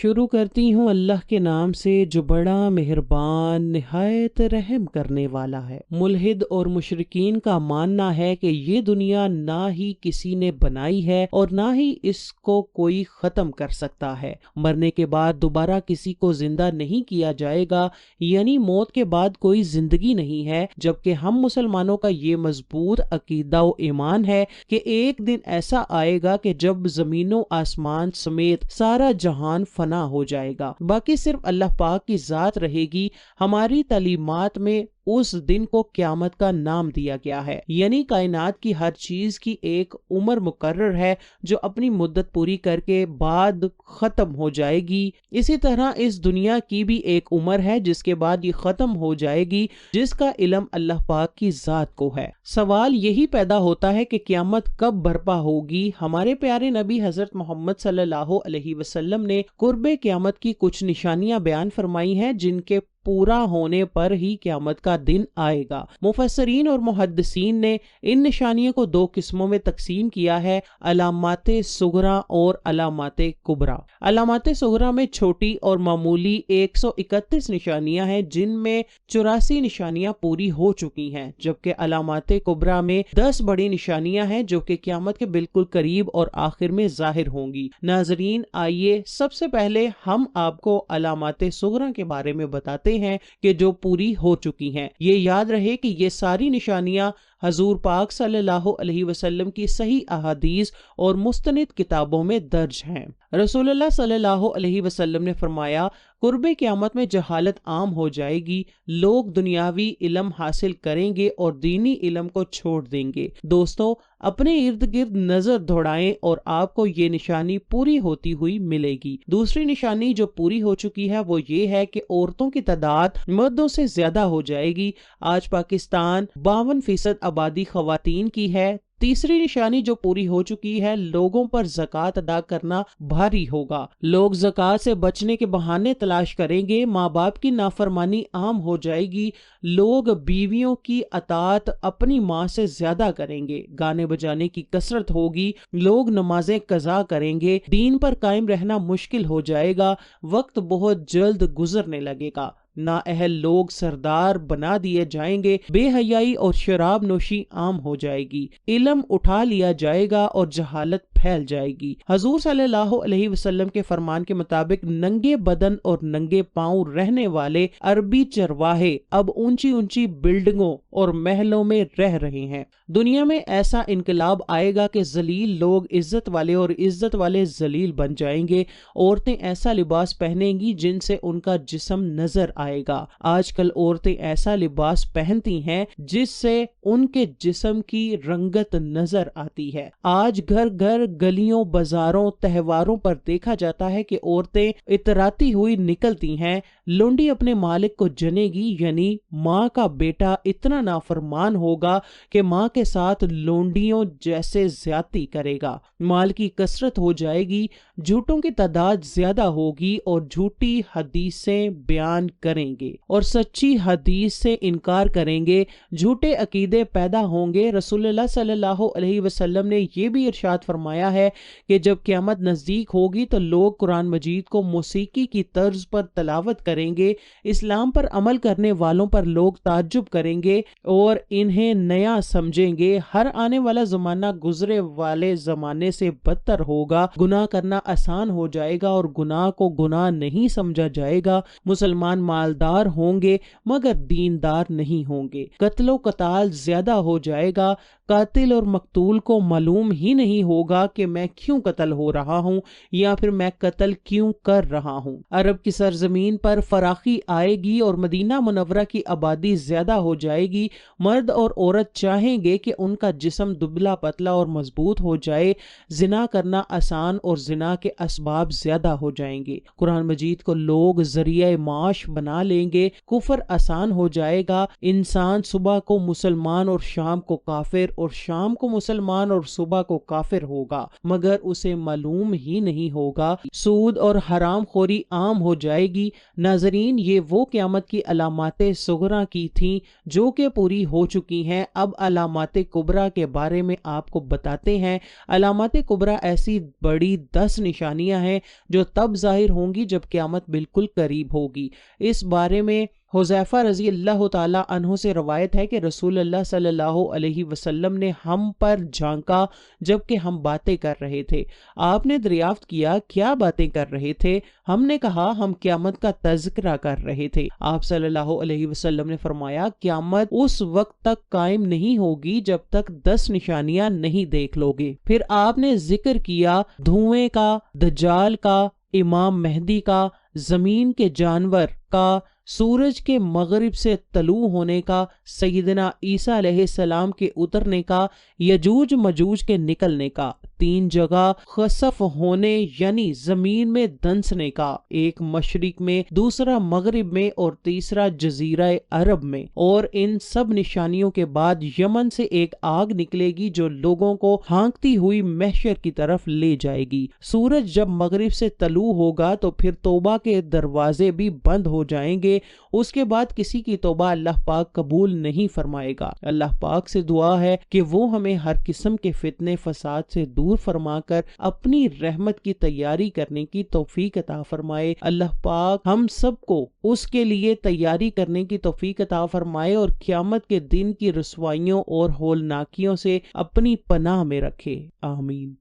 شروع کرتی ہوں اللہ کے نام سے جو بڑا مہربان نہایت رحم کرنے والا ہے۔ ملحد اور مشرکین کا ماننا ہے کہ یہ دنیا نہ ہی کسی نے بنائی ہے اور نہ ہی اس کو کوئی ختم کر سکتا ہے۔ مرنے کے بعد دوبارہ کسی کو زندہ نہیں کیا جائے گا، یعنی موت کے بعد کوئی زندگی نہیں ہے، جبکہ ہم مسلمانوں کا یہ مضبوط عقیدہ و ایمان ہے کہ ایک دن ایسا آئے گا کہ جب زمین و آسمان سمیت سارا جہان فنا ہو جائے گا، باقی صرف اللہ پاک کی ذات رہے گی۔ ہماری تعلیمات میں اس دن کو قیامت کا نام دیا گیا ہے، یعنی کائنات کی ہر چیز کی ایک عمر مقرر ہے جو اپنی مدت پوری کر کے بعد ختم ہو جائے گی۔ اسی طرح اس دنیا کی بھی ایک عمر ہے جس کے بعد یہ ختم ہو جائے گی، جس کا علم اللہ پاک کی ذات کو ہے۔ سوال یہی پیدا ہوتا ہے کہ قیامت کب برپا ہوگی؟ ہمارے پیارے نبی حضرت محمد صلی اللہ علیہ وسلم نے قرب قیامت کی کچھ نشانیاں بیان فرمائی ہیں جن کے پورا ہونے پر ہی قیامت کا دن آئے گا۔ مفسرین اور محدثین نے ان نشانیوں کو دو قسموں میں تقسیم کیا ہے، علامات صغرا اور علامات کبریٰ۔ علامات صغرا میں چھوٹی اور معمولی 131 نشانیاں ہیں جن میں 84 نشانیاں پوری ہو چکی ہیں، جبکہ علامات کبریٰ میں 10 بڑی نشانیاں ہیں جو کہ قیامت کے بالکل قریب اور آخر میں ظاہر ہوں گی۔ ناظرین، آئیے سب سے پہلے ہم آپ کو علامات صغرا کے بارے میں بتاتے ہیں کہ جو پوری ہو چکی ہیں۔ یہ یاد رہے کہ یہ ساری نشانیاں حضور پاک صلی اللہ علیہ وسلم کی صحیح احادیث اور مستند کتابوں میں درج ہیں۔ رسول اللہ صلی اللہ علیہ وسلم نے فرمایا، قرب قیامت میں جہالت عام ہو جائے گی، لوگ دنیاوی علم حاصل کریں گے اور دینی علم کو چھوڑ دیں گے۔ دوستو، اپنے ارد گرد نظر دوڑائیں اور آپ کو یہ نشانی پوری ہوتی ہوئی ملے گی۔ دوسری نشانی جو پوری ہو چکی ہے وہ یہ ہے کہ عورتوں کی تعداد مردوں سے زیادہ ہو جائے گی۔ آج پاکستان 52% آبادی خواتین کی ہے۔ تیسری نشانی جو پوری ہو چکی ہے، لوگوں پر زکوٰۃ ادا کرنا بھاری ہوگا۔ لوگ زکوٰۃ سے بچنے کے بہانے تلاش کریں گے، ماں باپ کی نافرمانی عام ہو جائے گی، لوگ بیویوں کی اطاعت اپنی ماں سے زیادہ کریں گے، گانے بجانے کی کثرت ہوگی، لوگ نمازیں قضا کریں گے، دین پر قائم رہنا مشکل ہو جائے گا، وقت بہت جلد گزرنے لگے گا، نااہل لوگ سردار بنا دیے جائیں گے، بے حیائی اور شراب نوشی عام ہو جائے گی، علم اٹھا لیا جائے گا اور جہالت پھیل جائے گی۔ حضور صلی اللہ علیہ وسلم کے فرمان کے مطابق ننگے بدن اور ننگے پاؤں رہنے والے عربی چرواہے اب اونچی اونچی بلڈنگوں اور محلوں میں رہ رہے ہیں۔ دنیا میں ایسا انقلاب آئے گا کہ ذلیل لوگ عزت والے اور عزت والے ذلیل بن جائیں گے، عورتیں ایسا لباس پہنیں گی جن سے ان کا جسم نظر آئے گا۔ آج کل عورتیں ایسا لباس پہنتی ہیں جس سے ان کے جسم کی رنگت نظر آتی ہے۔ آج گھر گھر، گلیوں، بازاروں، تہواروں پر دیکھا جاتا ہے کہ عورتیں اتراتی ہوئی نکلتی ہیں۔ لونڈی اپنے مالک کو جنے گی، یعنی ماں کا بیٹا اتنا نافرمان ہوگا کہ ماں کے ساتھ لونڈیوں جیسے زیادتی کرے گا۔ مال کی کثرت ہو جائے گی، جھوٹوں کی تعداد زیادہ ہوگی اور جھوٹی حدیثیں بیان کریں گے اور سچی حدیث سے انکار کریں گے، جھوٹے عقیدے پیدا ہوں گے۔ رسول اللہ صلی اللہ علیہ وسلم نے یہ بھی ارشاد فرمایا ہے کہ جب قیامت نزدیک ہوگی تو لوگ قرآن مجید کو موسیقی کی طرز پر تلاوت کریں گے، اسلام پر عمل کرنے والوں پر لوگ تعجب کریں گے اور انہیں نیا سمجھیں گے۔ ہر آنے والا زمانہ گزرے والے زمانے سے بدتر ہوگا، گناہ کرنا آسان ہو جائے گا اور گناہ کو گناہ نہیں سمجھا جائے گا۔ مسلمان مالدار ہوں گے مگر دیندار نہیں ہوں گے، قتل و قتال زیادہ ہو جائے گا، قاتل اور مقتول کو معلوم ہی نہیں ہوگا کہ میں کیوں قتل ہو رہا ہوں یا پھر میں قتل کیوں کر رہا ہوں۔ عرب کی سرزمین پر فراخی آئے گی اور مدینہ منورہ کی آبادی زیادہ ہو جائے گی۔ مرد اور عورت چاہیں گے کہ ان کا جسم دبلا پتلا اور مضبوط ہو جائے، زنا کرنا آسان اور زنا کے اسباب زیادہ ہو جائیں گے۔ قرآن مجید کو لوگ ذریعہ معاش بنا بنا لیں گے، کفر آسان ہو جائے گا، انسان صبح کو مسلمان اور شام کو کافر اور شام کو مسلمان اور صبح کو کافر ہوگا، مگر اسے معلوم ہی نہیں ہوگا۔ سود اور حرام خوری عام ہو جائے گی۔ ناظرین، یہ وہ قیامت کی علامات صغرا کی تھیں جو کہ پوری ہو چکی ہیں۔ اب علامات کبریٰ کے بارے میں آپ کو بتاتے ہیں۔ علامات کبریٰ ایسی بڑی 10 نشانیاں ہیں جو تب ظاہر ہوں گی جب قیامت بالکل قریب ہوگی۔ اس بارے میں حذیفہ رضی اللہ تعالی عنہ سے روایت ہے کہ رسول اللہ صلی اللہ علیہ وسلم نے ہم پر جھانکا جبکہ ہم باتیں کر رہے تھے۔ آپ نے دریافت کیا کیا باتیں کر رہے تھے؟ ہم نے کہا ہم قیامت کا تذکرہ کر رہے تھے۔ آپ صلی اللہ علیہ وسلم نے فرمایا قیامت اس وقت تک قائم نہیں ہوگی جب تک 10 نشانیاں نہیں دیکھ لو گے۔ پھر آپ نے ذکر کیا دھوئیں کا، دجال کا، امام مہدی کا، زمین کے جانور کا، سورج کے مغرب سے طلوع ہونے کا، سیدنا عیسیٰ علیہ السلام کے اترنے کا، یجوج مجوج کے نکلنے کا، 3 جگہ خسف ہونے یعنی زمین میں دنسنے کا، ایک مشرق میں، دوسرا مغرب میں اور تیسرا جزیرہ عرب میں۔ اور ان سب نشانیوں کے بعد یمن سے ایک آگ نکلے گی جو لوگوں کو ہانکتی ہوئی محشر کی طرف لے جائے گی۔ سورج جب مغرب سے طلوع ہوگا تو پھر توبہ کے دروازے بھی بند ہو جائیں گے۔ اس کے بعد کسی کی توبہ اللہ پاک قبول نہیں فرمائے گا۔ اللہ پاک سے دعا ہے کہ وہ ہمیں ہر قسم کے فتنے فساد سے دور فرما کر اپنی رحمت کی تیاری کرنے کی توفیق عطا فرمائے۔ اللہ پاک ہم سب کو اس کے لیے تیاری کرنے کی توفیق عطا فرمائے اور قیامت کے دن کی رسوائیوں اور ہولناکیوں سے اپنی پناہ میں رکھے۔ آمین۔